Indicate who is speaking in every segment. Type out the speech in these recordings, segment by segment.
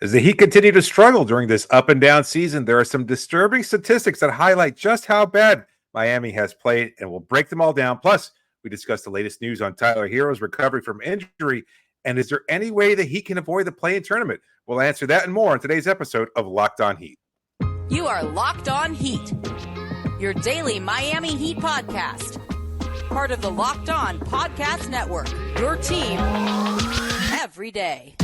Speaker 1: As the Heat continue to struggle during this up and down season, there are some disturbing statistics that highlight just how bad Miami has played, and we'll break them all down. Plus, we discuss the latest news on Tyler Herro's recovery from injury, and is there any way that he can avoid the play-in tournament? We'll answer that and more on today's episode of Locked On Heat.
Speaker 2: You are Locked On Heat, your daily Miami Heat podcast. Part of the Locked On Podcast Network, your team every day.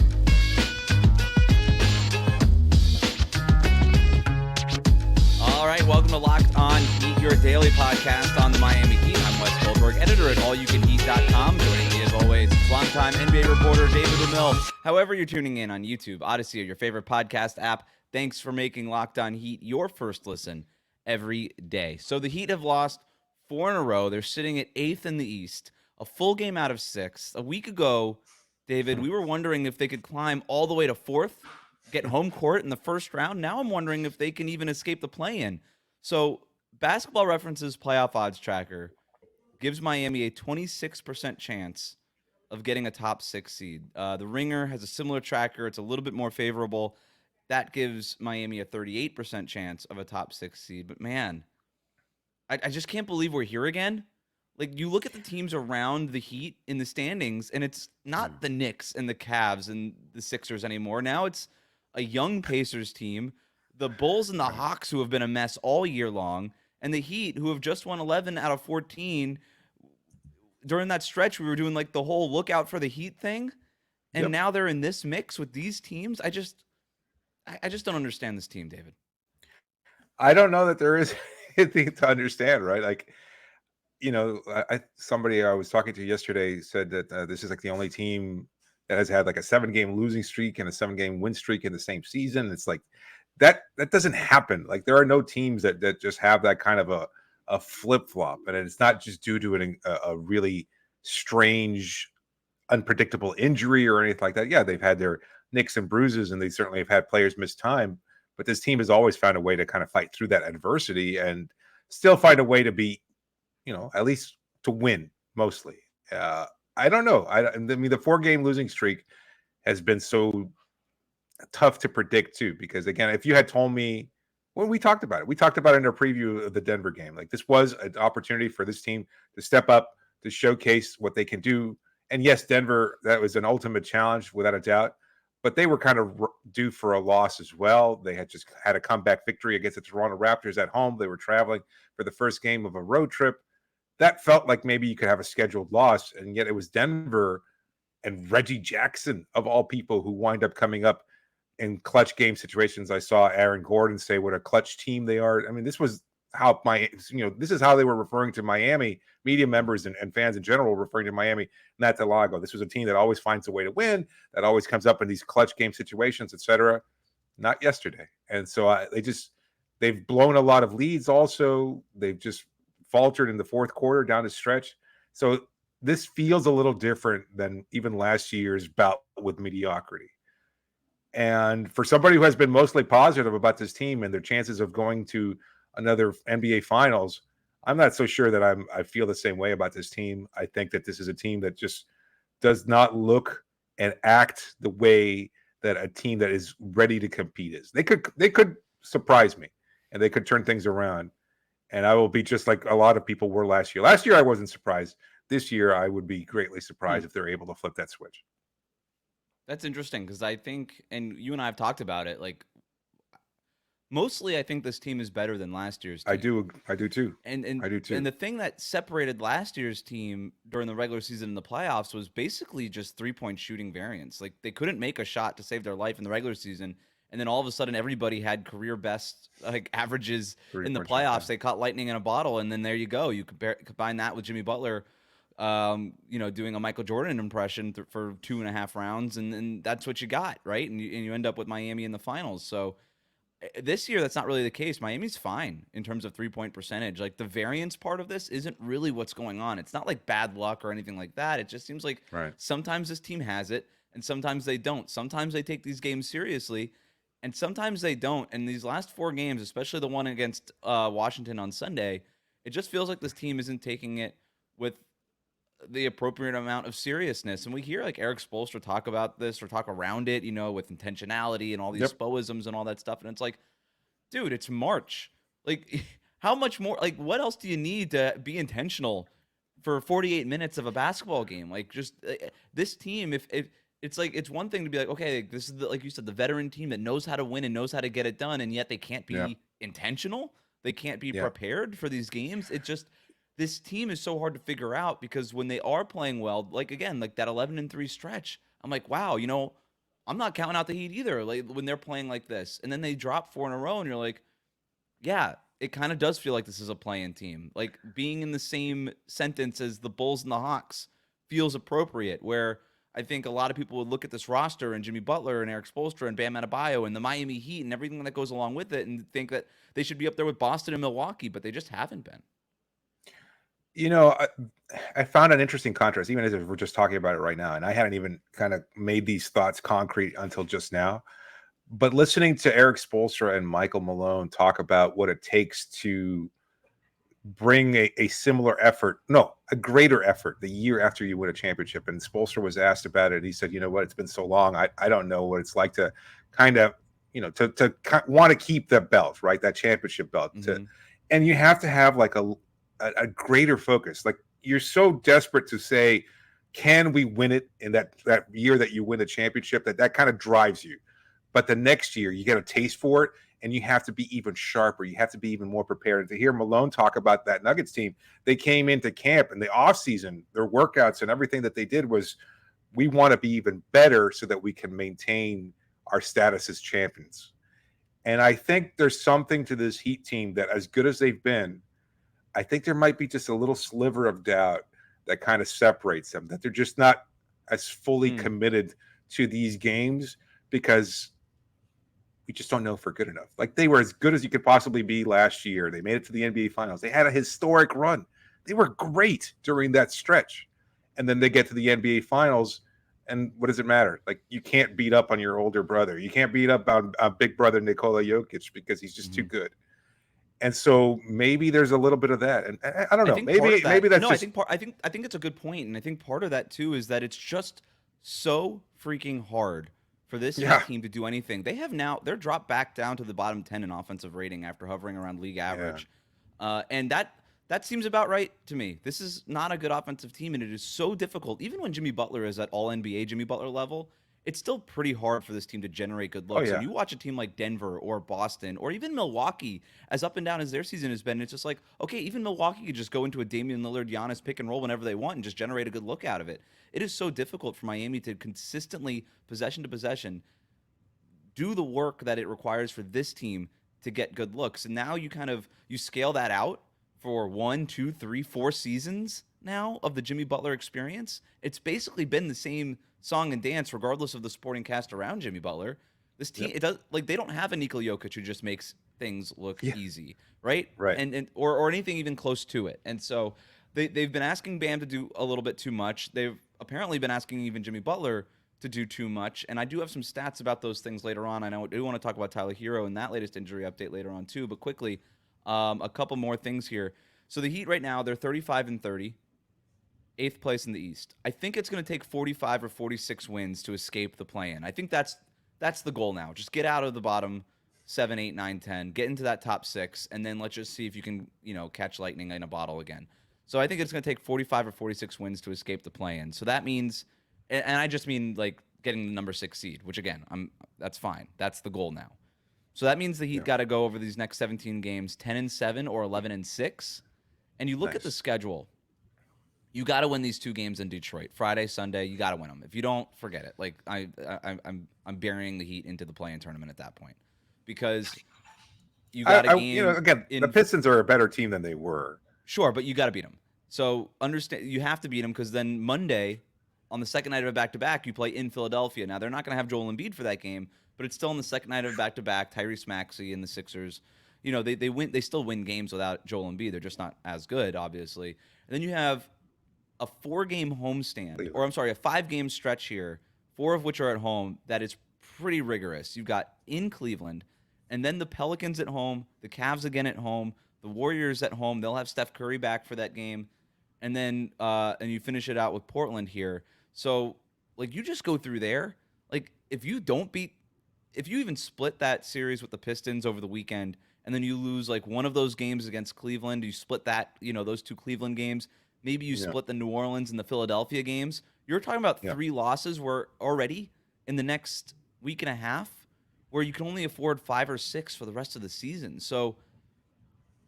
Speaker 3: All right, welcome to Locked On Heat, your daily podcast on the Miami Heat. I'm Wes Goldberg, editor at allyoucanheat.com. Joining me as always, longtime NBA reporter David Ramil. However you're tuning in on YouTube, Odyssey, or your favorite podcast app, thanks for making Locked On Heat your first listen every day. So the Heat have lost 4 in a row. They're sitting at 8th in the East, a full game out of 6. A week ago, David, we were wondering if they could climb all the way to 4th, get home court in the first round. Now I'm wondering if they can even escape the play-in. So Basketball Reference's playoff odds tracker gives Miami a 26% chance of getting a top 6 seed. The Ringer has a similar tracker. It's a little bit more favorable. That gives Miami a 38% chance of a top 6 seed. But man, I just can't believe we're here again. Like, you look at the teams around the Heat in the standings, and it's not the Knicks and the Cavs and the Sixers anymore. Now it's a young Pacers team, the Bulls and the Hawks, who have been a mess all year long, and the Heat, who have just won 11 out of 14. During that stretch, we were doing like the whole look out for the Heat thing, and now they're in this mix with these teams. I just don't understand this team, David.
Speaker 1: I don't know that there is anything to understand, right? Like, you know, somebody I was talking to yesterday said that this is like the only team that has had like a 7-game losing streak and a 7-game win streak in the same season. It's like that doesn't happen. Like, there are no teams that just have that kind of a flip-flop, and it's not just due to a really strange, unpredictable injury or anything like that. Yeah, they've had their nicks and bruises, and they certainly have had players miss time, but this team has always found a way to kind of fight through that adversity and still find a way to be, you know, at least to win mostly. I don't know. I mean, the 4-game losing streak has been so tough to predict too, because again, if you had told me when we talked about it in our preview of the Denver game, like, this was an opportunity for this team to step up, to showcase what they can do. And yes, Denver, that was an ultimate challenge without a doubt, but they were kind of due for a loss as well. They had just had a comeback victory against the Toronto Raptors at home. They were traveling for the first game of a road trip. That felt like maybe you could have a scheduled loss, and yet it was Denver and Reggie Jackson, of all people, who wind up coming up in clutch game situations. I saw Aaron Gordon say what a clutch team they are. I mean, this was how this is how they were referring to Miami, media members and fans in general, referring to Miami not that long ago. This was a team that always finds a way to win, that always comes up in these clutch game situations, etc. Not yesterday. And so they've blown a lot of leads also. They've just faltered in the fourth quarter down the stretch. So this feels a little different than even last year's bout with mediocrity. And for somebody who has been mostly positive about this team and their chances of going to another NBA Finals, I'm not so sure that I feel the same way about this team. I think that this is a team that just does not look and act the way that a team that is ready to compete is. They could surprise me, and they could turn things around. And I will be just like a lot of people were last year. Last year, I wasn't surprised. This year, I would be greatly surprised if they're able to flip that switch.
Speaker 3: That's interesting, because I think, and you and I have talked about it, like, mostly I think this team is better than last year's team.
Speaker 1: I do too.
Speaker 3: And
Speaker 1: I do too.
Speaker 3: And the thing that separated last year's team during the regular season and the playoffs was basically just 3-point shooting variance. Like, they couldn't make a shot to save their life in the regular season, and then all of a sudden everybody had career best averages in the playoffs. They caught lightning in a bottle, and then there you go. You combine that with Jimmy Butler, doing a Michael Jordan impression for 2.5 rounds, and that's what you got, right? And you end up with Miami in the finals. So this year, that's not really the case. Miami's fine in terms of 3-point percentage. Like, the variance part of this isn't really what's going on. It's not like bad luck or anything like that. It just seems like sometimes this team has it, and sometimes they don't. Sometimes they take these games seriously, and sometimes they don't. And these last 4 games, especially the one against Washington on Sunday, it just feels like this team isn't taking it with the appropriate amount of seriousness. And we hear like Eric Spoelstra talk about this or talk around it, with intentionality and all these
Speaker 1: Yep.
Speaker 3: spoisms and all that stuff. And it's like, dude, it's March. Like, how much more? Like, what else do you need to be intentional for 48 minutes of a basketball game? Like, just this team, if it's like, it's one thing to be like, okay, this is like you said, the veteran team that knows how to win and knows how to get it done, and yet they can't be
Speaker 1: Yeah.
Speaker 3: intentional. They can't be
Speaker 1: Yeah.
Speaker 3: prepared for these games. It just, this team is so hard to figure out because when they are playing well, like again, like that 11-3 stretch, I'm like, wow, I'm not counting out the Heat either. Like when they're playing like this, and then they drop 4 in a row, and you're like, yeah, it kind of does feel like this is a play-in team. Like being in the same sentence as the Bulls and the Hawks feels appropriate. Where I think a lot of people would look at this roster and Jimmy Butler and Eric Spoelstra and Bam Adebayo and the Miami Heat and everything that goes along with it and think that they should be up there with Boston and Milwaukee, but they just haven't been.
Speaker 1: I found an interesting contrast, even as if we're just talking about it right now, and I hadn't even kind of made these thoughts concrete until just now. But listening to Eric Spoelstra and Michael Malone talk about what it takes to bring a similar effort, no, a greater effort the year after you win a championship. And Spoelstra was asked about it. He said, you know what, it's been so long. I don't know what it's like to kind of, to want to keep the belt, right? That championship belt. And you have to have like a greater focus. Like you're so desperate to say, can we win it in that year that you win the championship, that kind of drives you. But the next year you get a taste for it and you have to be even sharper. You have to be even more prepared. And to hear Malone talk about that Nuggets team, they came into camp in the offseason, their workouts and everything that they did was, we want to be even better so that we can maintain our status as champions. And I think there's something to this Heat team that, as good as they've been, I think there might be just a little sliver of doubt that kind of separates them, that they're just not as fully committed to these games because we just don't know if we're good enough. Like they were as good as you could possibly be last year. They made it to the NBA Finals. They had a historic run. They were great during that stretch. And then they get to the NBA Finals, and what does it matter? Like you can't beat up on your older brother. You can't beat up on big brother Nikola Jokic because he's just too good. And so maybe there's a little bit of that, and I don't know. Maybe that's just.
Speaker 3: I think it's a good point, and I think part of that too is that it's just so freaking hard for this team to do anything. They're dropped back down to the bottom 10 in offensive rating after hovering around league average, and that seems about right to me. This is not a good offensive team, and it is so difficult. Even when Jimmy Butler is at All NBA Jimmy Butler level, it's still pretty hard for this team to generate good looks. And you watch a team like Denver or Boston or even Milwaukee, as up and down as their season has been, it's just like, okay, even Milwaukee could just go into a Damian Lillard, Giannis pick and roll whenever they want and just generate a good look out of it. It is so difficult for Miami to consistently, possession to possession, do the work that it requires for this team to get good looks. And now you scale that out for 1, 2, 3, 4 seasons now of the Jimmy Butler experience. It's basically been the same song and dance regardless of the supporting cast around Jimmy Butler. This team, it does, like, they don't have a Nikola Jokic who just makes things look easy, right? And or anything even close to it. And so they've been asking Bam to do a little bit too much. They've apparently been asking even Jimmy Butler to do too much. And I do have some stats about those things later on. I do want to talk about Tyler Herro and that latest injury update later on too. But quickly, a couple more things here. So the Heat right now, they're 35-30. 8th place in the East. I think it's going to take 45 or 46 wins to escape the play-in. I think that's the goal now. Just get out of the bottom 7, 8, 9, 10, get into that top 6, and then let's just see if you can, catch lightning in a bottle again. So I think it's going to take 45 or 46 wins to escape the play-in. So that means, and I just mean like getting the number 6 seed, which again, that's fine. That's the goal now. So that means the Heat got to go over these next 17 games 10-7 or 11-6. And you look at the schedule. You got to win these 2 games in Detroit, Friday, Sunday. You got to win them. If you don't, forget it. Like I'm burying the Heat into the play-in tournament at that point, because you got a game.
Speaker 1: Again, the Pistons are a better team than they were.
Speaker 3: Sure, but you got to beat them. So understand, you have to beat them, because then Monday, on the second night of a back-to-back, you play in Philadelphia. Now they're not going to have Joel Embiid for that game, but it's still on the second night of a back-to-back. Tyrese Maxey and the Sixers, they win. They still win games without Joel Embiid. They're just not as good, obviously. And then you have a 4-game homestand, or I'm sorry, a 5-game stretch here, 4 of which are at home. That is pretty rigorous. You've got in Cleveland, and then the Pelicans at home, the Cavs again at home, the Warriors at home. They'll have Steph Curry back for that game. and then and you finish it out with Portland here. So like you just go through there. Like if you even split that series with the Pistons over the weekend, and then you lose like one of those games against Cleveland, you split that, those two Cleveland games, maybe you
Speaker 1: Yeah.
Speaker 3: split the New Orleans and the Philadelphia games. You're talking about
Speaker 1: Yeah.
Speaker 3: 3 losses were already in the next week and a half, where you can only afford 5 or 6 for the rest of the season. So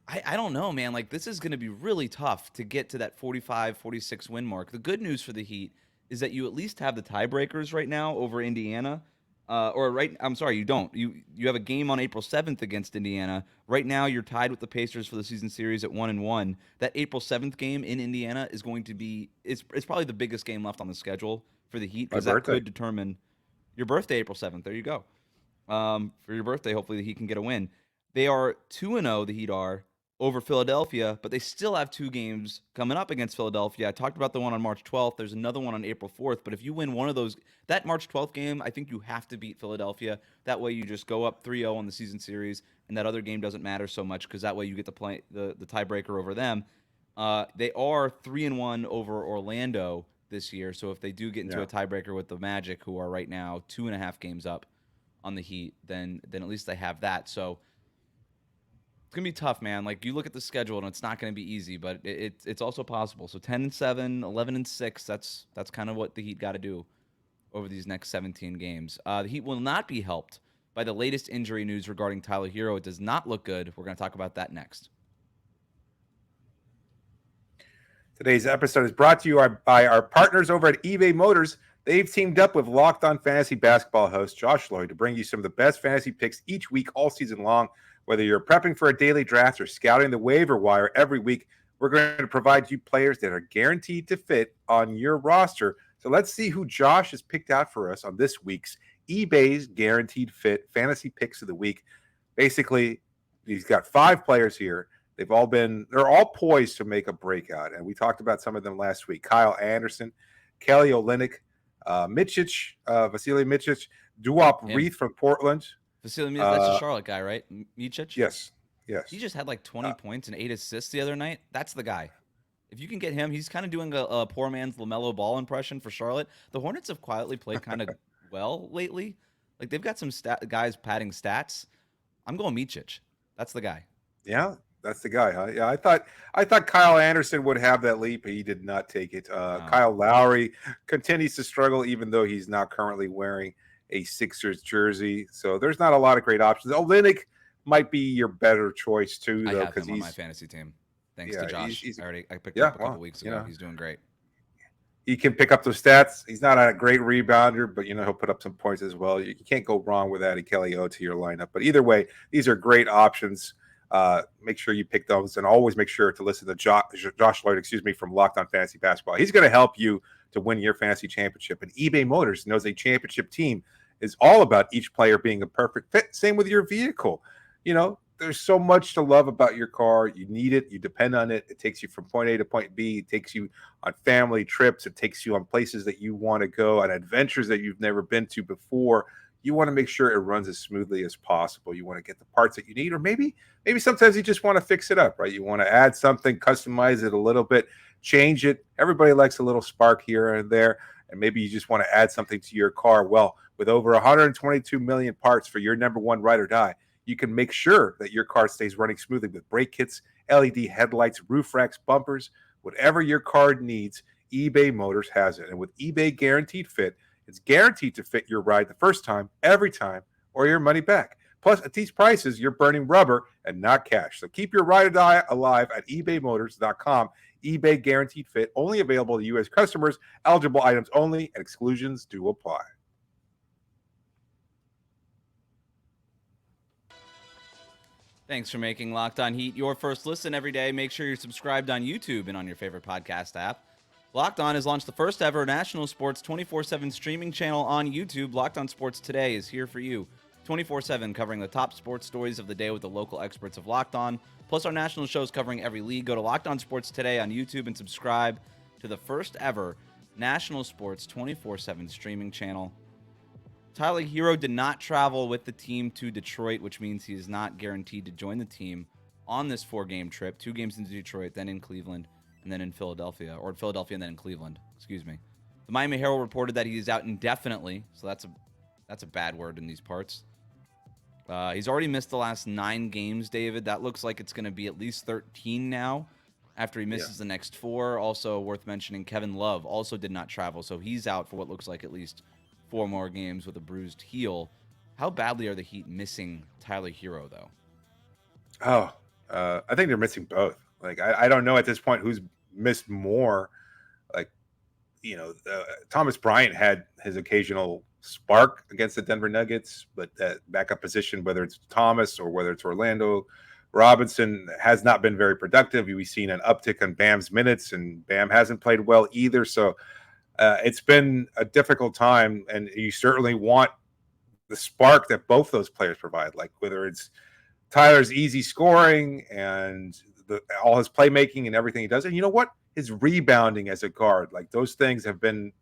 Speaker 3: I don't know, man. Like, this is going to be really tough to get to that 45, 46 win mark. The good news for the Heat is that you at least have the tiebreakers right now over Indiana. I'm sorry, you don't. You have a game on April 7th against Indiana. Right now, you're tied with the Pacers for the season series at 1-1. That April 7th game in Indiana is going to be it's probably the biggest game left on the schedule for the Heat,
Speaker 1: My
Speaker 3: because that
Speaker 1: birthday.
Speaker 3: could determine your birthday, April 7th. There you go. For your birthday, hopefully the Heat can get a win. They are 2-0, the Heat are, over Philadelphia, but they still have 2 games coming up against Philadelphia. I talked about the one on March 12th. There's another one on April 4th, but if you win one of those, that March 12th game, I think you have to beat Philadelphia. That way you just go up 3-0 on the season series, and that other game doesn't matter so much, because that way you get to play the tiebreaker over them. They are 3-1 over Orlando this year, so if they do get into a tiebreaker with the Magic, who are right now 2.5 games up on the Heat, then at least they have that. So it's gonna be tough, man. Like, you look at the schedule and it's not gonna be easy, but it's also possible. So 10-7, 11-6. That's kind of what the Heat got to do over these next 17 games. The Heat will not be helped by the latest injury news regarding Tyler Herro. It does not look good. We're gonna talk about that next.
Speaker 1: Today's episode is brought to you by our partners over at eBay Motors. They've teamed up with Locked On Fantasy Basketball host Josh Lloyd to bring you some of the best fantasy picks each week, all season long. Whether you're prepping for a daily draft or scouting the waiver wire every week, we're going to provide you players that are guaranteed to fit on your roster. So let's see who Josh has picked out for us on this week's eBay's Guaranteed Fit Fantasy Picks of the Week. Basically, he's got 5 players here. They're all poised to make a breakout. And we talked about some of them last week. Kyle Anderson, Kelly Olynyk, Vasily Micic, Duop Reith from Portland.
Speaker 3: Vasily Micic, that's a Charlotte guy, right? Micic?
Speaker 1: Yes.
Speaker 3: He just had like 20 points and 8 assists the other night. That's the guy. If you can get him, he's kind of doing a poor man's LaMelo Ball impression for Charlotte. The Hornets have quietly played kind of well lately. Like, they've got some guys padding stats. I'm going Micic. That's the guy.
Speaker 1: Yeah, that's the guy, huh? Yeah, I thought Kyle Anderson would have that leap, but he did not take it. Kyle Lowry continues to struggle, even though he's not currently wearing a Sixers jersey. So there's not a lot of great options. Olynyk might be your better choice too, though,
Speaker 3: because he's on my fantasy team. Thanks to Josh. I picked him up a couple weeks ago. He's doing great.
Speaker 1: He can pick up those stats. He's not a great rebounder, but he'll put up some points as well. You can't go wrong with adding Kelly O to your lineup. But either way, these are great options. Make sure you pick those, and always make sure to listen to Josh Lloyd, from Locked On Fantasy Basketball. He's going to help you to win your fantasy championship. And eBay Motors knows a championship team is all about each player being a perfect fit. Same with your vehicle. There's so much to love about your car. You need it. You depend on it. It takes you from point A to point B. It takes you on family trips. It takes you on places that you want to go, on adventures that you've never been to before. You want to make sure it runs as smoothly as possible. You want to get the parts that you need, or maybe sometimes you just want to fix it up, right? You want to add something, customize it a little bit, change it. Everybody likes a little spark here and there, and maybe you just want to add something to your car. Well, with over 122 million parts for your number one ride or die, you can make sure that your car stays running smoothly with brake kits, LED headlights, roof racks, bumpers, whatever your car needs. eBay Motors has it. And with eBay Guaranteed Fit, it's guaranteed to fit your ride the first time, every time, or your money back. Plus, at these prices, you're burning rubber and not cash. So keep your ride or die alive at ebaymotors.com. eBay Guaranteed Fit, only available to U.S. customers. Eligible items only, and exclusions do apply.
Speaker 3: Thanks for making Locked On Heat your first listen every day. Make sure you're subscribed on YouTube and on your favorite podcast app. Locked On has launched the first ever national sports 24/7 streaming channel on YouTube. Locked On Sports Today is here for you, 24/7, covering the top sports stories of the day with the local experts of Locked On, plus our national shows covering every league. Go to Locked On Sports Today on YouTube and subscribe to the first ever national sports 24/7 streaming channel. Tyler Herro did not travel with the team to Detroit, which means he is not guaranteed to join the team on this 4-game trip. 2 games in Detroit, then in Cleveland, and then in Philadelphia, or in Philadelphia and then in Cleveland. Excuse me. The Miami Herald reported that he is out indefinitely, so that's a bad word in these parts. He's already missed the last 9 games, David. That looks like it's going to be at least 13 now after he misses the next 4. Also worth mentioning, Kevin Love also did not travel, so he's out for what looks like at least 4 more games with a bruised heel. How badly are the Heat missing Tyler Herro, though?
Speaker 1: I think they're missing both. Like, I don't know at this point who's missed more. Like, Thomas Bryant had his occasional spark against the Denver Nuggets, but that backup position, whether it's Thomas or whether it's Orlando Robinson, has not been very productive. We've seen an uptick on Bam's minutes, and Bam hasn't played well either. So it's been a difficult time, and you certainly want the spark that both those players provide, like whether it's Tyler's easy scoring and all his playmaking and everything he does. And you know what? His rebounding as a guard, like those things have been,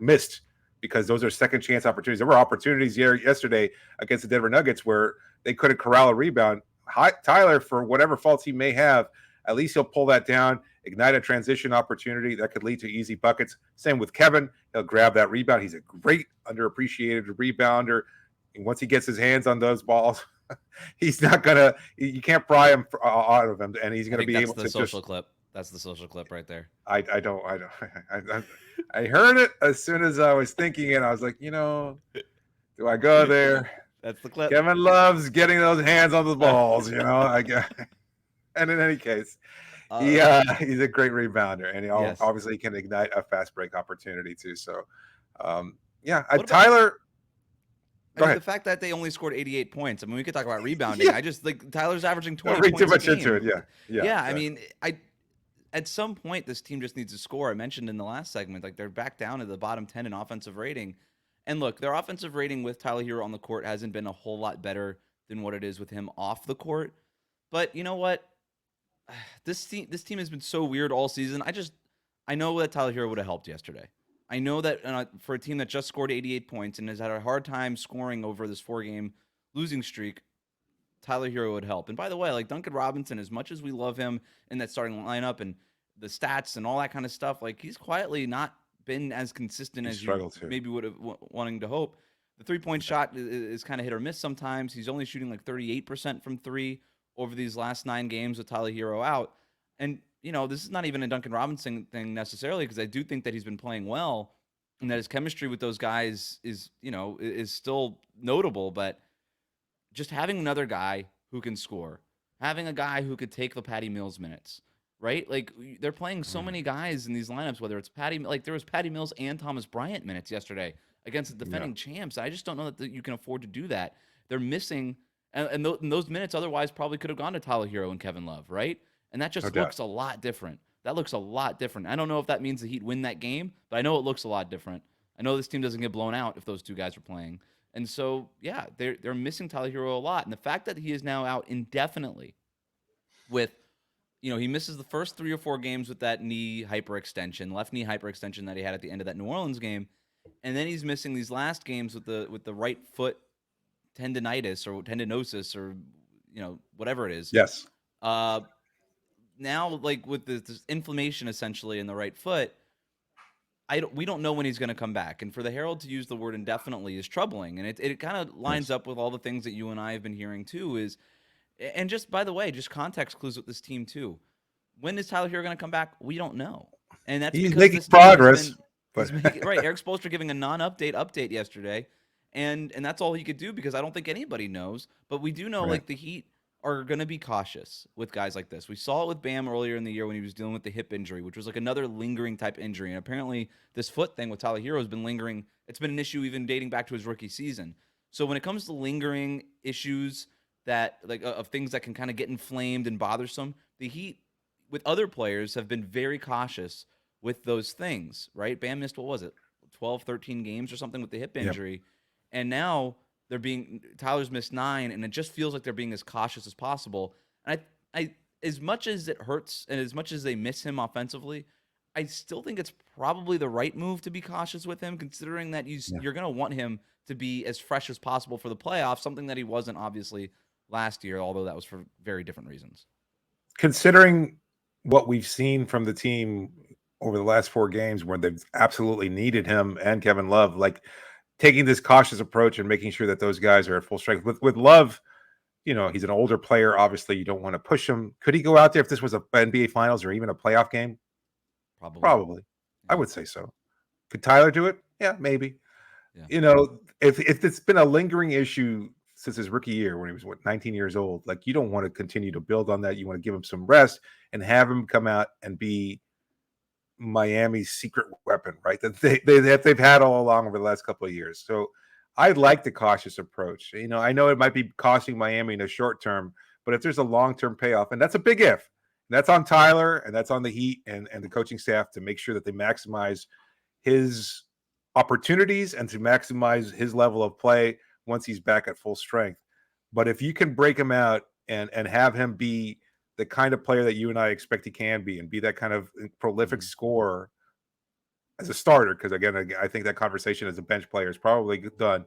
Speaker 1: missed because those are second chance opportunities. There were opportunities yesterday against the Denver Nuggets where they couldn't corral a rebound. Tyler, for whatever faults he may have, at least he'll pull that down, ignite a transition opportunity that could lead to easy buckets. Same with Kevin. He'll grab that rebound. He's a great underappreciated rebounder. And once he gets his hands on those balls, he's not gonna. You can't pry him out of him, and he's gonna be able to.
Speaker 3: That's the social clip. That's the social clip right there.
Speaker 1: I heard it as soon as I was thinking it. I was like, do I go there?
Speaker 3: That's the clip.
Speaker 1: Kevin loves getting those hands on the balls, I guess. And in any case, he's a great rebounder, and he obviously can ignite a fast break opportunity too. So, Tyler.
Speaker 3: The fact that they only scored 88 points. I mean, we could talk about rebounding. I just Tyler's averaging 20 points
Speaker 1: too much
Speaker 3: a game.
Speaker 1: into it. Yeah.
Speaker 3: I mean, at some point this team just needs to score. I mentioned in the last segment, like they're back down to the bottom 10 in offensive rating. And look, their offensive rating with Tyler Herro on the court hasn't been a whole lot better than what it is with him off the court. But you know what? This team has been so weird all season. I know that Tyler Herro would have helped yesterday. I know that for a team that just scored 88 points and has had a hard time scoring over this 4-game losing streak, Tyler Herro would help. And by the way, like Duncan Robinson, as much as we love him in that starting lineup and the stats and all that kind of stuff, like he's quietly not been as consistent as you maybe would have wanting to hope. The 3-point shot is kind of hit or miss sometimes. He's only shooting like 38% from 3 over these last 9 games with Tyler Herro out. And this is not even a Duncan Robinson thing necessarily, because I do think that he's been playing well and that his chemistry with those guys is still notable. But just having another guy who can score, having a guy who could take the Patty Mills minutes, right? Like they're playing so many guys in these lineups, whether it's there was Patty Mills and Thomas Bryant minutes yesterday against the defending champs. I just don't know that you can afford to do that. They're missing, and those minutes otherwise probably could have gone to Tyler Herro and Kevin Love, right? And that just looks a lot different. That looks a lot different. I don't know if that means the Heat win that game, but I know it looks a lot different. I know this team doesn't get blown out if those two guys are playing. And so, they're missing Tyler Herro a lot. And the fact that he is now out indefinitely with, he misses the first 3 or 4 games with that left knee hyperextension that he had at the end of that New Orleans game. And then he's missing these last games with the right foot tendonitis or tendinosis or, whatever it is.
Speaker 1: Yes.
Speaker 3: Now, like with this inflammation essentially in the right foot, we don't know when he's going to come back. And for the Herald to use the word indefinitely is troubling. And it kind of lines up with all the things that you and I have been hearing too and just, by the way, just context clues with this team too. When is Tyler Herro going to come back? We don't know. And that's
Speaker 1: he's
Speaker 3: because
Speaker 1: making progress.
Speaker 3: Right. Eric Spoelstra giving a non-update yesterday. And that's all he could do because I don't think anybody knows. But we do know like the Heat are going to be cautious with guys like this. We saw it with Bam earlier in the year when he was dealing with the hip injury, which was like another lingering type injury. And apparently this foot thing with Tyler Herro has been lingering. It's been an issue even dating back to his rookie season. So when it comes to lingering issues that like of things that can kind of get inflamed and bothersome, the Heat with other players have been very cautious with those things, right? Bam missed, 12, 13 games or something with the hip injury. Yep. And now Tyler's missed 9, and it just feels like they're being as cautious as possible. And I as much as it hurts and as much as they miss him offensively, I still think it's probably the right move to be cautious with him, considering that you're going to want him to be as fresh as possible for the playoffs, something that he wasn't obviously last year, although that was for very different reasons.
Speaker 1: Considering what we've seen from the team over the last 4 games where they've absolutely needed him and Kevin Love, like taking this cautious approach and making sure that those guys are at full strength. With Love, he's an older player. Obviously, you don't want to push him. Could he go out there if this was a NBA Finals or even a playoff game? Probably. I would say so. Could Tyler do it? Yeah, maybe.
Speaker 3: Yeah.
Speaker 1: If it's been a lingering issue since his rookie year when he was 19 years old, like you don't want to continue to build on that. You want to give him some rest and have him come out and be Miami's secret weapon, right? That they've had all along over the last couple of years. So I like the cautious approach. I know it might be costing Miami in the short term, but if there's a long-term payoff, and that's a big if, that's on Tyler and that's on the Heat and the coaching staff to make sure that they maximize his opportunities and to maximize his level of play once he's back at full strength. But if you can break him out and have him be the kind of player that you and I expect he can be and be that kind of prolific scorer as a starter, because again, I think that conversation as a bench player is probably done.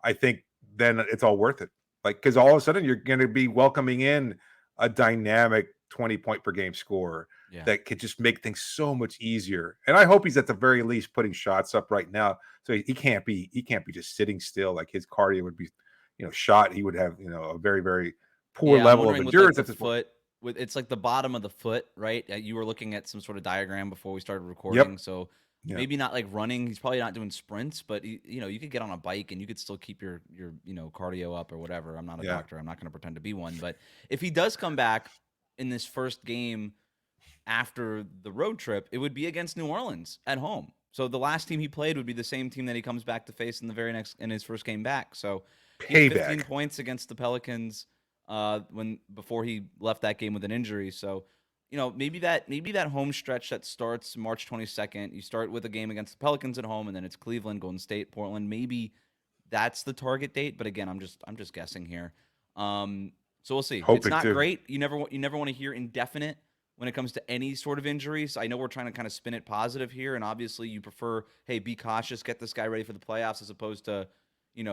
Speaker 1: I think then it's all worth it. Like, because all of a sudden you're going to be welcoming in a dynamic 20-point per game scorer that could just make things so much easier. And I hope he's at the very least putting shots up right now. So he can't be just sitting still. Like his cardio would be, shot. He would have, a very, very poor level of endurance at this
Speaker 3: foot. It's like the bottom of the foot, right? You were looking at some sort of diagram before we started recording. So maybe not like running. He's probably not doing sprints, but you could get on a bike and you could still keep your cardio up or whatever. I'm not a doctor. I'm not going to pretend to be one. But if he does come back in this first game after the road trip, it would be against New Orleans at home. So the last team he played would be the same team that he comes back to face in his first game back. So he had 15 points against the Pelicans before he left that game with an injury. So, maybe that home stretch that starts March 22nd, you start with a game against the Pelicans at home, and then it's Cleveland, Golden State, Portland. Maybe that's the target date. But again, I'm just guessing here. So we'll see. It's not great. You never want to hear indefinite when it comes to any sort of injuries. I know we're trying to kind of spin it positive here, and obviously you prefer, hey, be cautious, get this guy ready for the playoffs, as opposed to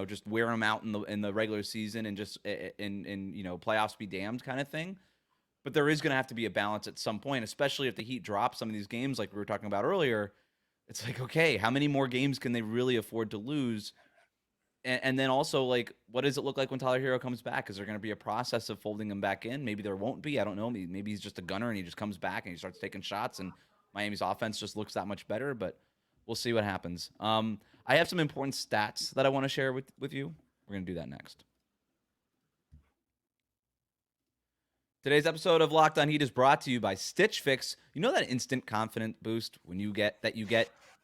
Speaker 3: just wear him out in the regular season and just in playoffs be damned kind of thing. But there is going to have to be a balance at some point, especially if the Heat drop some of these games like we were talking about earlier. It's like, okay, how many more games can they really afford to lose? And then also, like, what does it look like when Tyler Herro comes back? Is there going to be a process of folding him back in? Maybe there won't be. I don't know. Maybe he's just a gunner and he just comes back and he starts taking shots and Miami's offense just looks that much better. But we'll see what happens. I have some important stats that I want to share with you. We're going to do that next. Today's episode of Locked On Heat is brought to you by Stitch Fix. You know that instant confidence boost when you get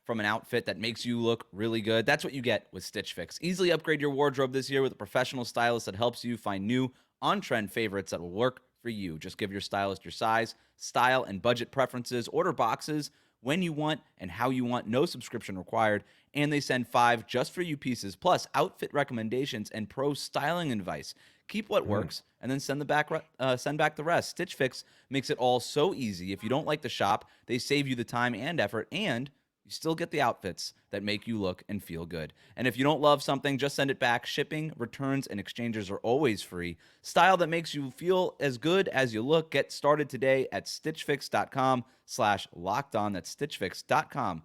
Speaker 3: from an outfit that makes you look really good? That's what you get with Stitch Fix. Easily upgrade your wardrobe this year with a professional stylist that helps you find new, on-trend favorites that will work for you. Just give your stylist your size, style, and budget preferences. Order boxes when you want and how you want. No subscription required. And they send 5 just for you pieces, plus outfit recommendations and pro styling advice. Keep what works and then send back the rest. Stitch Fix makes it all so easy. If you don't like the shop, they save you the time and effort, and you still get the outfits that make you look and feel good. And if you don't love something, just send it back. Shipping, returns, and exchanges are always free. Style that makes you feel as good as you look. Get started today at stitchfix.com/lockedon. That's stitchfix.com/lockedon.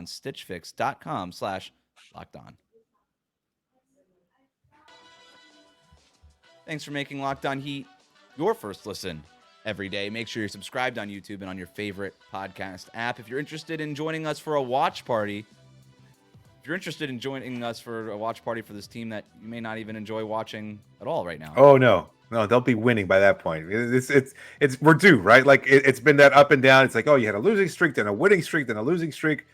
Speaker 3: stitchfix.com/lockedon. Thanks for making Locked On Heat your first listen every day. Make sure you're subscribed on YouTube and on your favorite podcast app. If you're interested in joining us for a watch party, for this team that you may not even enjoy watching at all right now.
Speaker 1: Oh, no, they'll be winning by that point. It's we're due, right? Like it's been that up and down. It's like, oh, you had a losing streak, then a winning streak, then a losing streak.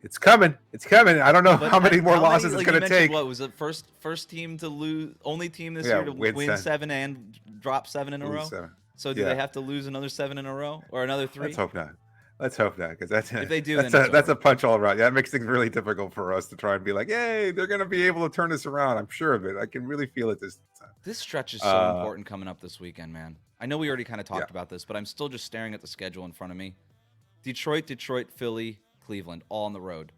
Speaker 1: It's coming. I don't know how many more losses it's going to take.
Speaker 3: What was the first team to lose? Only team this year to win 7 and drop 7 in a row. 7. So do they have to lose another 7 in a row or another 3?
Speaker 1: Let's hope not. Because
Speaker 3: if they do,
Speaker 1: that's a punch all around. Yeah, that makes things really difficult for us to try and be like, hey, they're going to be able to turn this around. I'm sure of it. I can really feel it this time.
Speaker 3: This stretch is so important coming up this weekend, man. I know we already kind of talked about this, but I'm still just staring at the schedule in front of me. Detroit, Philly, Cleveland, all on the road.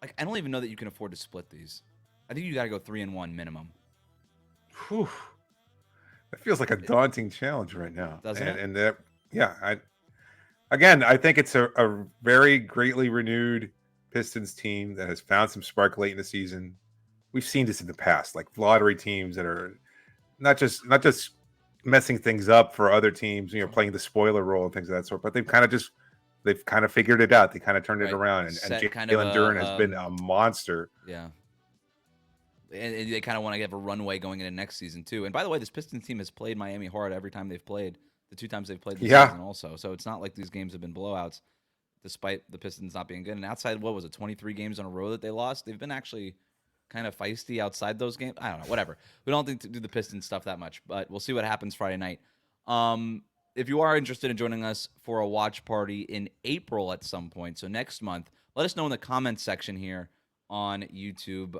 Speaker 3: Like, I don't even know that you can afford to split these. I think you got to go 3-1 minimum.
Speaker 1: Whew. That feels like a daunting challenge right now.
Speaker 3: Doesn't it?
Speaker 1: And that, Yeah, I think it's a very greatly renewed Pistons team that has found some spark late in the season. We've seen this in the past, like lottery teams that are not just messing things up for other teams, playing the spoiler role and things of that sort, but they've kind of figured it out. They kind of turned it around, and Jalen Duren has been a monster.
Speaker 3: Yeah. And they kind of want to have a runway going into next season too. And by the way, this Pistons team has played Miami hard every time they've played. The 2 times they've played this season also. So it's not like these games have been blowouts, despite the Pistons not being good. And outside, 23 games in a row that they lost? They've been actually kind of feisty outside those games. I don't know, whatever. We don't think to do the Pistons stuff that much, but we'll see what happens Friday night. If you are interested in joining us for a watch party in April at some point, so next month, let us know in the comments section here on YouTube.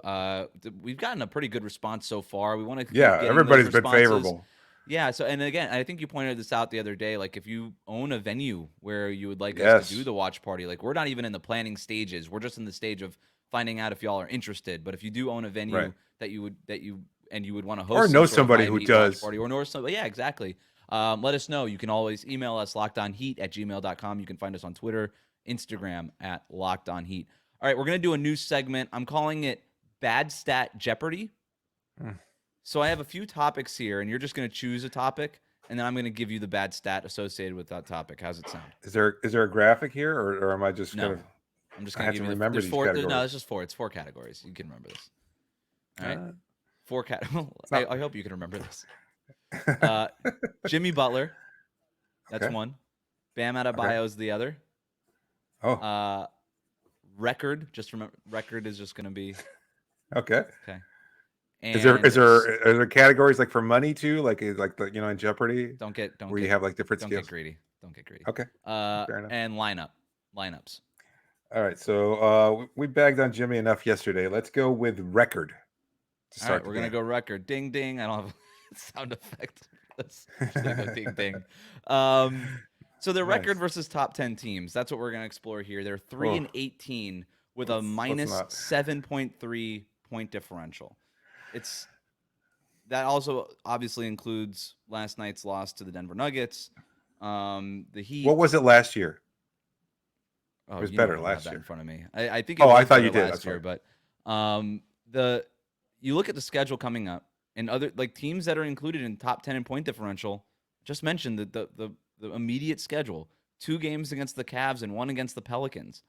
Speaker 3: We've gotten a pretty good response so far. We want to
Speaker 1: everybody's been favorable.
Speaker 3: Yeah, so and again, I think you pointed this out the other day. Like, if you own a venue where you would like us to do the watch party, like, we're not even in the planning stages. We're just in the stage of finding out if y'all are interested. But if you do own a venue that you would want to host,
Speaker 1: or know somebody who does,
Speaker 3: party, or know somebody, yeah, exactly. Let us know. You can always email us lockedonheat@gmail.com. You can find us on Twitter, Instagram @lockedonheat. All right, we're gonna do a new segment. I'm calling it Bad Stat Jeopardy. So I have a few topics here, and you're just going to choose a topic, and then I'm going to give you the bad stat associated with that topic. How's it sound?
Speaker 1: Is there a graphic here, or am I just
Speaker 3: I'm just going to give you
Speaker 1: remember these categories?
Speaker 3: No, it's just 4. It's 4 categories. You can remember this. All right, 4 categories. I hope you can remember this. Jimmy Butler, that's one. Bam Adebayo is the other.
Speaker 1: Oh.
Speaker 3: Record. Just remember, record is just going to be.
Speaker 1: Okay.
Speaker 3: And
Speaker 1: are there categories like for money too, like the in Jeopardy?
Speaker 3: Don't get
Speaker 1: you have like different skills.
Speaker 3: Don't get greedy.
Speaker 1: Okay. Fair enough.
Speaker 3: And lineups.
Speaker 1: All right, so we bagged on Jimmy enough yesterday. Let's go with record.
Speaker 3: All right, we're gonna go record. Ding ding. I don't have a sound effect. Let's go ding ding. So the record versus top 10 teams. That's what we're gonna explore here. They're 3-18 with a minus 7.3 point differential. That also obviously includes last night's loss to the Denver Nuggets. The Heat.
Speaker 1: What was it last year?
Speaker 3: Oh,
Speaker 1: it was better last year.
Speaker 3: In front of me, I think.
Speaker 1: I thought you did
Speaker 3: last year, but you look at the schedule coming up, and other teams that are included in top 10 in point differential. Just mentioned the immediate schedule: 2 games against the Cavs and 1 against the Pelicans.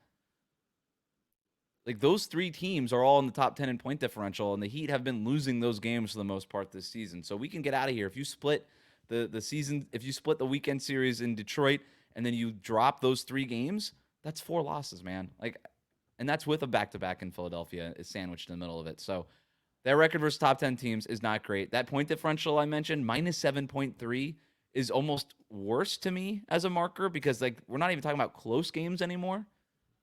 Speaker 3: Like, those 3 teams are all in the top 10 in point differential, and the Heat have been losing those games for the most part this season. So we can get out of here. If you split the season, if you split the weekend series in Detroit, and then you drop those 3 games, that's 4 losses, man. And that's with a back-to-back in Philadelphia is sandwiched in the middle of it. So that record versus top 10 teams is not great. That point differential I mentioned, minus 7.3, is almost worse to me as a marker because, we're not even talking about close games anymore.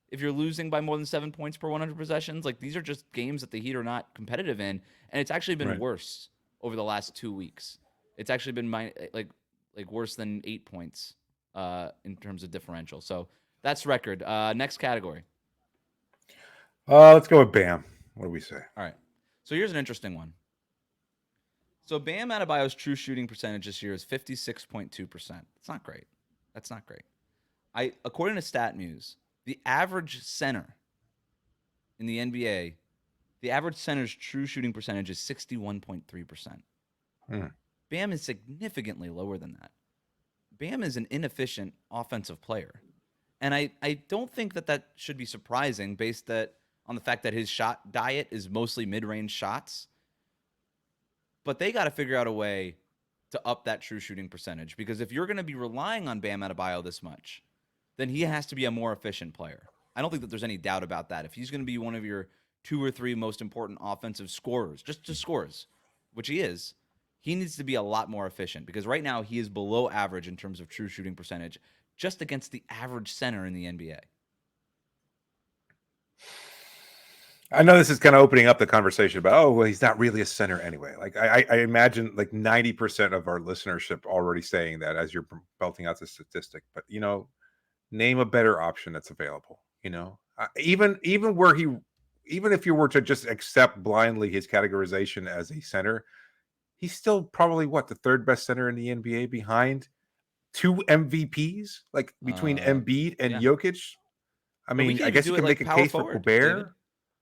Speaker 3: If you're losing by more than 7 points per 100 possessions, these are just games that the Heat are not competitive in, and it's actually been worse over the last 2 weeks. It's actually been worse than 8 points in terms of differential. So that's record. Next category.
Speaker 1: Let's go with Bam. What do we say?
Speaker 3: All right. So here's an interesting one. So Bam Adebayo's true shooting percentage this year is 56.2%. It's not great. That's not great. According to StatMuse, the average center in the NBA, the average center's true shooting percentage is 61.3%. Bam is significantly lower than that. Bam is an inefficient offensive player. And I don't think that should be surprising based on the fact that his shot diet is mostly mid-range shots. But they got to figure out a way to up that true shooting percentage, because if you're going to be relying on Bam Adebayo this much, then he has to be a more efficient player. I don't think that there's any doubt about that. If he's going to be one of your 2 or 3 most important offensive scorers, just scores, which he is, he needs to be a lot more efficient, because right now he is below average in terms of true shooting percentage, just against the average center in the NBA.
Speaker 1: I know this is kind of opening up the conversation about, he's not really a center anyway. I imagine 90% of our listenership already saying that as you're belting out the statistic. But, name a better option that's available. Even if you were to just accept blindly his categorization as a center, he's still probably the 3rd best center in the NBA behind 2 MVPs, like between Embiid and
Speaker 3: yeah.
Speaker 1: Jokic. I
Speaker 3: But we
Speaker 1: mean,
Speaker 3: can't
Speaker 1: I
Speaker 3: even
Speaker 1: guess
Speaker 3: do
Speaker 1: you
Speaker 3: it
Speaker 1: can
Speaker 3: like
Speaker 1: make a
Speaker 3: power
Speaker 1: case for
Speaker 3: forward,
Speaker 1: Gobert.
Speaker 3: David.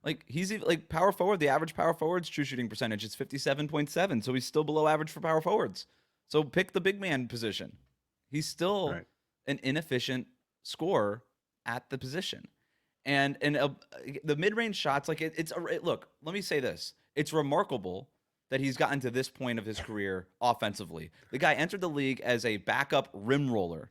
Speaker 3: Like he's even like power forward. The average power forward's true shooting percentage is 57.7, so he's still below average for power forwards. So pick the big man position. He's still
Speaker 1: Right.
Speaker 3: an inefficient scorer at the position. And the mid-range shots, like look, let me say this. It's remarkable that he's gotten to this point of his career offensively. The guy entered the league as a backup rim roller,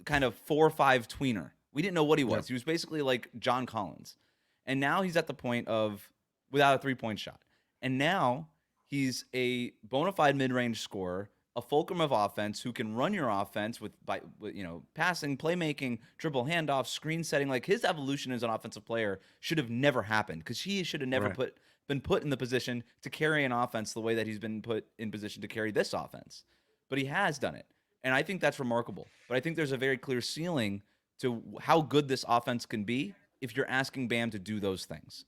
Speaker 3: kind of 4-5 tweener. We didn't know what he was.
Speaker 1: Yep.
Speaker 3: He was basically like John Collins. And now he's at the point of without a three-point shot. And now he's a bona fide mid-range scorer, a fulcrum of offense who can run your offense with passing, playmaking, dribble handoffs, screen setting. Like his evolution as an offensive player should have never happened because he should have never been put in the position to carry an offense the way that he's been put in position to carry this offense. But he has done it. And I think that's remarkable. But I think there's a very clear ceiling to how good this offense can be if you're asking Bam to do those things.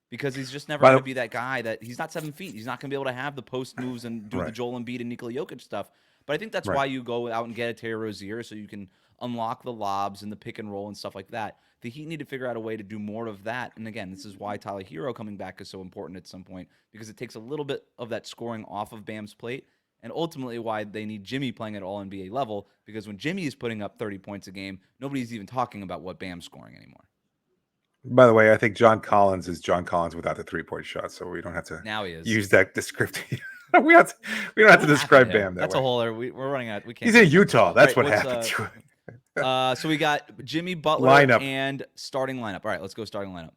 Speaker 3: Because he's just never going to be that guy that he's not 7 feet. He's not going to be able to have the post moves and do the Joel Embiid and Nikola Jokic stuff. But I think that's why you go out and get a Terry Rozier so you can unlock the lobs and the pick and roll and stuff like that. The Heat need to figure out a way to do more of that. And again, this is why Tyler Herro coming back is so important at some point because it takes a little bit of that scoring off of Bam's plate. And ultimately why they need Jimmy playing at all NBA level because when Jimmy is putting up 30 points a game, nobody's even talking about what Bam's scoring anymore.
Speaker 1: By the way, I think John Collins is John Collins without the 3-point shot, so we don't have to
Speaker 3: now he is.
Speaker 1: use that descriptive. we don't have to describe Bam that
Speaker 3: That's
Speaker 1: way.
Speaker 3: a whole other. We're running out. We can't.
Speaker 1: He's in Utah. That's what happened to him.
Speaker 3: So we got Jimmy Butler
Speaker 1: lineup.
Speaker 3: And starting lineup. All right, let's go starting lineup.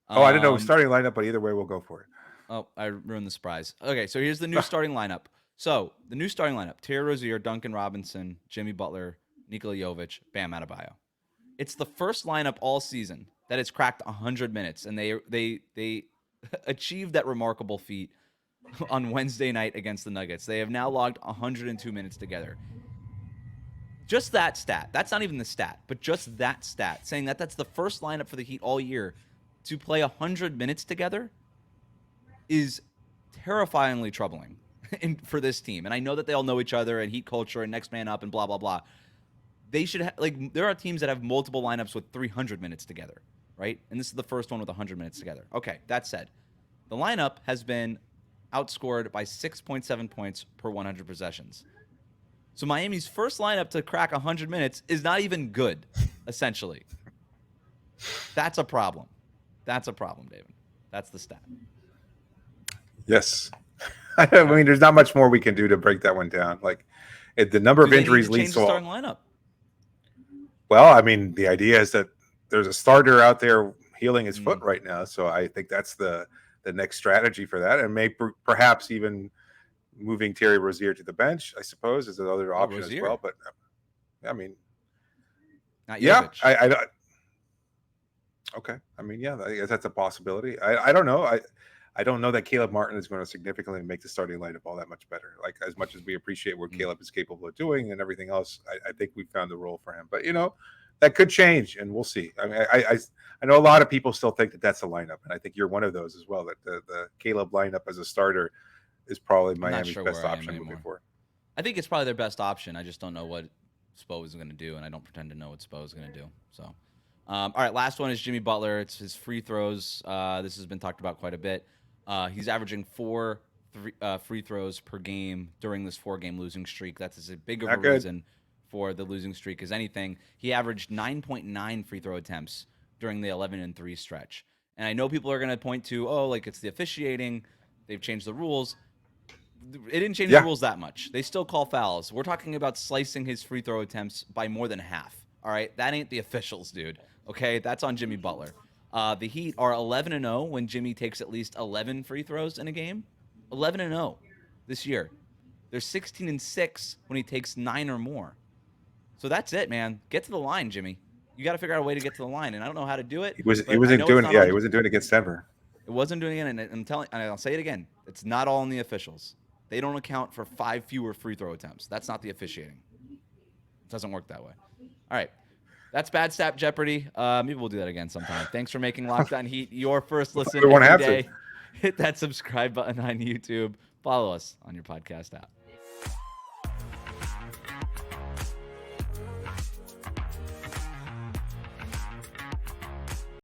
Speaker 1: I didn't know starting lineup, but either way, we'll go for it.
Speaker 3: Oh, I ruined the surprise. Okay, so here's the new starting lineup. So the new starting lineup: Terry Rozier, Duncan Robinson, Jimmy Butler, Nikola Jovic, Bam Adebayo. It's the first lineup all season that has cracked 100 minutes, and they achieved that remarkable feat on Wednesday night against the Nuggets. They have now logged 102 minutes together. Just that stat. That's not even the stat, but just that stat, saying that that's the first lineup for the Heat all year to play 100 minutes together is terrifyingly troubling for this team. And I know that they all know each other and Heat culture and next man up and blah, blah, blah. They should there are teams that have multiple lineups with 300 minutes together, right? And this is the first one with 100 minutes together. Okay, that said, the lineup has been outscored by 6.7 points per 100 possessions. So Miami's first lineup to crack 100 minutes is not even good, essentially. That's a problem. That's a problem, David. That's the stat.
Speaker 1: Yes. I mean, there's not much more we can do to break that one down. Like, the number of injuries leads to
Speaker 3: the starting lineup.
Speaker 1: Well, I mean, the idea is that there's a starter out there healing his foot right now, so I think that's the next strategy for that, and maybe perhaps even moving Terry Rozier to the bench, I suppose, is another option as well. But I mean,
Speaker 3: not
Speaker 1: yeah,
Speaker 3: Jovic.
Speaker 1: Okay. I mean, yeah, I guess that's a possibility. I don't know. I don't know that Caleb Martin is going to significantly make the starting lineup all that much better. Like, as much as we appreciate what Caleb is capable of doing and everything else, I think we found the role for him. But, that could change, and we'll see. I mean, I know a lot of people still think that that's a lineup, and I think you're one of those as well, that the Caleb lineup as a starter is probably Miami's best option moving forward.
Speaker 3: I think it's probably their best option. I just don't know what Spo is going to do, and I don't pretend to know what Spo is going to do. So, all right, last one is Jimmy Butler. It's his free throws. This has been talked about quite a bit. He's averaging 4 free throws per game during this 4-game losing streak. That's as big of a reason for the losing streak as anything. He averaged 9.9 free throw attempts during the 11-3 stretch. And I know people are going to point to, it's the officiating. They've changed the rules. It didn't change the rules that much. They still call fouls. We're talking about slicing his free throw attempts by more than half. All right? That ain't the officials, dude. Okay? That's on Jimmy Butler. The Heat are 11-0 when Jimmy takes at least 11 free throws in a game. 11-0 this year. They're 16-6 when he takes 9 or more. So that's it, man. Get to the line, Jimmy. You got to figure out a way to get to the line, and I don't know how to do it.
Speaker 1: He wasn't doing it. He wasn't doing it against Denver.
Speaker 3: It wasn't doing it, and I'll say it again. It's not all on the officials. They don't account for 5 fewer free throw attempts. That's not the officiating. It doesn't work that way. All right. That's Bad Stat Jeopardy. Maybe we'll do that again sometime. Thanks for making Locked On Heat your first listen every day. Hit that subscribe button on YouTube. Follow us on your podcast app.